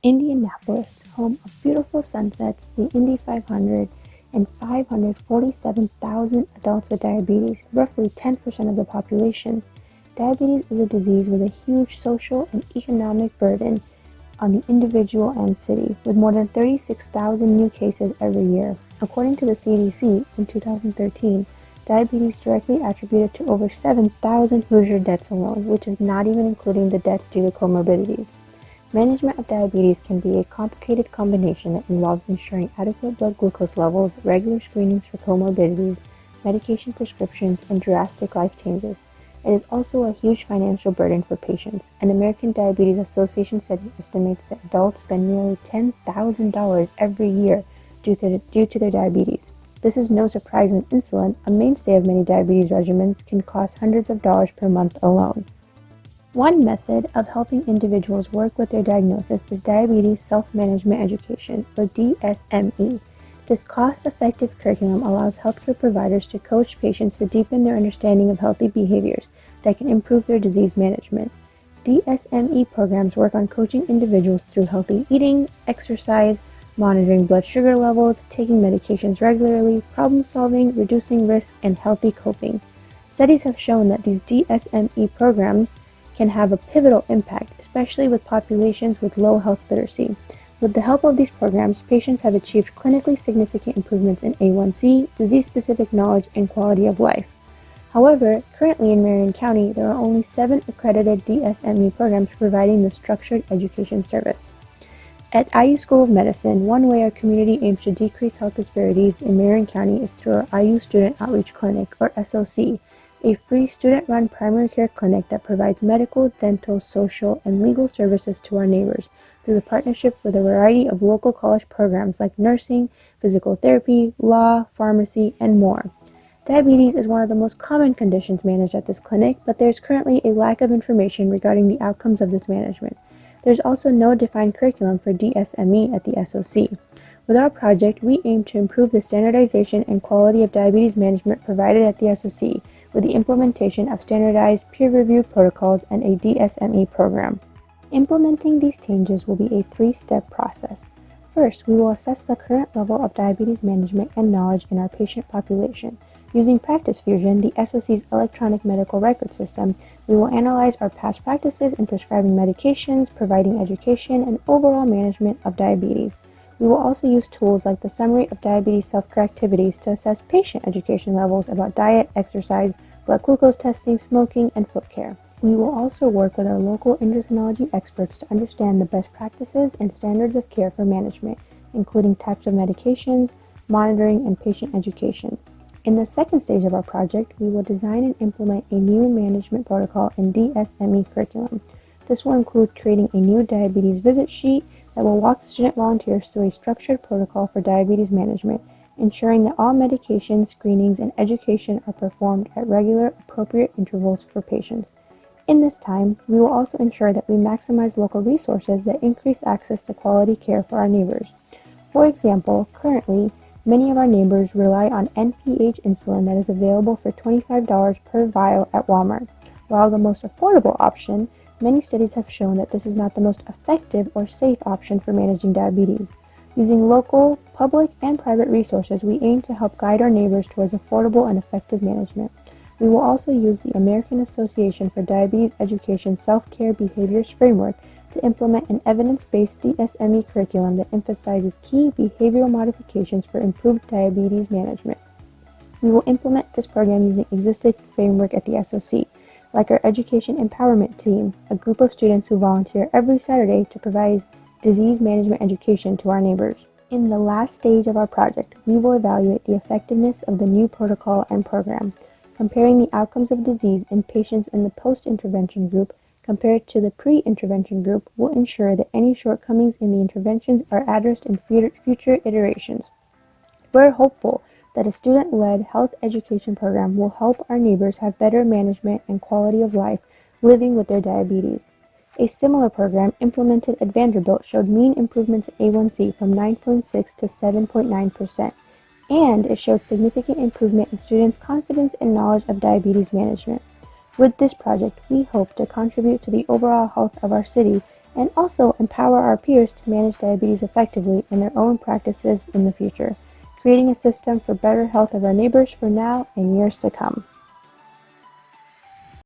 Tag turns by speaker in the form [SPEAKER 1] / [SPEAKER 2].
[SPEAKER 1] Indianapolis, home of beautiful sunsets, the Indy 500, and 547,000 adults with diabetes, roughly 10% of the population. Diabetes is a disease with a huge social and economic burden on the individual and city, with more than 36,000 new cases every year. According to the CDC, in 2013, diabetes directly attributed to over 7,000 Hoosier deaths alone, which is not even including the deaths due to comorbidities. Management of diabetes can be a complicated combination that involves ensuring adequate blood glucose levels, regular screenings for comorbidities, medication prescriptions, and drastic life changes. It is also a huge financial burden for patients. An American Diabetes Association study estimates that adults spend nearly $10,000 every year due to their diabetes. This is no surprise when insulin, a mainstay of many diabetes regimens, can cost hundreds of dollars per month alone. One method of helping individuals work with their diagnosis is diabetes self-management education, or Dsme. This cost-effective curriculum allows healthcare providers to coach patients to deepen their understanding of healthy behaviors that can improve their disease management. Dsme programs work on coaching individuals through healthy eating, exercise, monitoring blood sugar levels, taking medications regularly, problem solving, reducing risk, and healthy coping. Studies have shown that these Dsme programs can have a pivotal impact, especially with populations with low health literacy. With the help of these programs, patients have achieved clinically significant improvements in A1C, disease-specific knowledge, and quality of life. However, currently in Marion County, there are only 7 accredited Dsme programs providing the structured education service. At IU School of Medicine, one way our community aims to decrease health disparities in Marion County is through our IU Student Outreach Clinic, or SOC, a free student-run primary care clinic that provides medical, dental, social, and legal services to our neighbors through the partnership with a variety of local college programs like nursing, physical therapy, law, pharmacy, and more. Diabetes is one of the most common conditions managed at this clinic, but there is currently a lack of information regarding the outcomes of this management. There is also no defined curriculum for Dsme at the SOC. With our project, we aim to improve the standardization and quality of diabetes management provided at the SOC with the implementation of standardized, peer-reviewed protocols and a Dsme program. Implementing these changes will be a 3-step process. First, we will assess the current level of diabetes management and knowledge in our patient population. Using Practice Fusion, the SOC's electronic medical record system, we will analyze our past practices in prescribing medications, providing education, and overall management of diabetes. We will also use tools like the Summary of Diabetes Self-Care Activities to assess patient education levels about diet, exercise, blood glucose testing, smoking, and foot care. We will also work with our local endocrinology experts to understand the best practices and standards of care for management, including types of medications, monitoring, and patient education. In the second stage of our project, we will design and implement a new management protocol and Dsme curriculum. This will include creating a new diabetes visit sheet that will walk student volunteers through a structured protocol for diabetes management, ensuring that all medications, screenings, and education are performed at regular, appropriate intervals for patients. In this time, we will also ensure that we maximize local resources that increase access to quality care for our neighbors. For example, currently, many of our neighbors rely on NPH insulin that is available for $25 per vial at Walmart. While the most affordable option, many studies have shown that this is not the most effective or safe option for managing diabetes. Using local, public, and private resources, we aim to help guide our neighbors towards affordable and effective management. We will also use the American Association for Diabetes Education Self-Care Behaviors Framework to implement an evidence-based Dsme curriculum that emphasizes key behavioral modifications for improved diabetes management. We will implement this program using existing framework at the SOC, like our Education Empowerment Team, a group of students who volunteer every Saturday to provide disease management education to our neighbors. In the last stage of our project, we will evaluate the effectiveness of the new protocol and program. Comparing the outcomes of disease in patients in the post-intervention group compared to the pre-intervention group will ensure that any shortcomings in the interventions are addressed in future iterations. We're hopeful that a student-led health education program will help our neighbors have better management and quality of life living with their diabetes. A similar program implemented at Vanderbilt showed mean improvements in A1C from 9.6 to 7.9%, and it showed significant improvement in students' confidence and knowledge of diabetes management. With this project, we hope to contribute to the overall health of our city and also empower our peers to manage diabetes effectively in their own practices in the future, creating a system for better health of our neighbors for now and years to come.